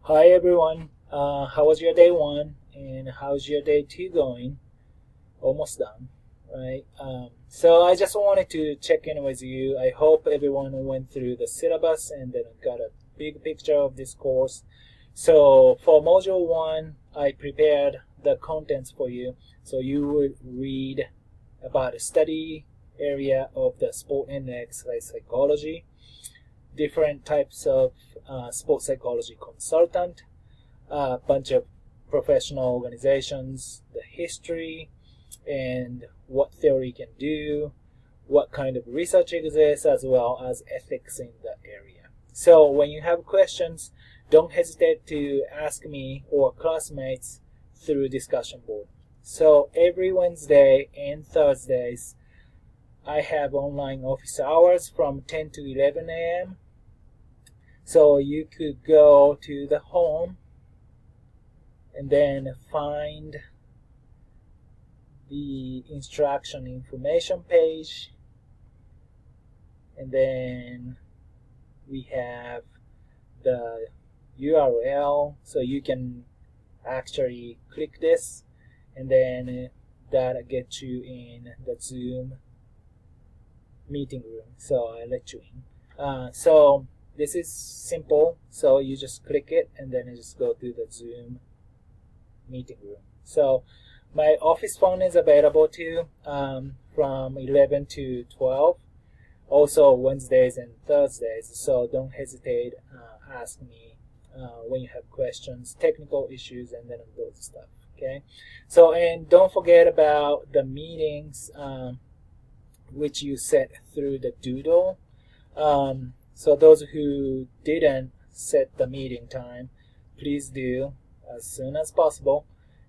Hi everyone. How was your day one and how's your day two going? Almost done, right? So I just wanted to check in with you. I hope everyone went through the syllabus and then got a big picture of this course. So for module one, I prepared the contents for you. So you would read about the study area of the sport and exercise psychology, different types of sports psychology consultant, a bunch of professional organizations, the history, and what theory can do, what kind of research exists, as well as ethics in the area. So when you have questions, don't hesitate to ask me or classmates through discussion board. So every Wednesday and Thursdays, I have online office hours from 10 to 11 a.m. So you could go to the home and then find the instruction information page, and then we have the URL, so you can actually click this and then that gets you in the Zoom meeting room. So I let you in. So this is simple, so you just click it and then you just go to the Zoom meeting room. So my office phone is available too, from 11 to 12, also Wednesdays and Thursdays. So don't hesitate, ask me when you have questions, technical issues, and then those stuff. Okay. So, and don't forget about the meetings, which you set through the Doodle. So those who didn't set the meeting time, please do as soon as possible,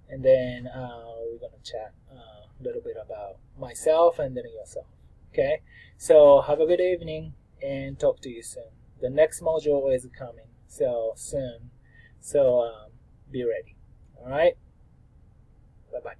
and then we're gonna chat a little bit about myself and then yourself. Okay, so have a good evening and talk to you soon. The next module is coming so soon, so be ready. All right, bye bye.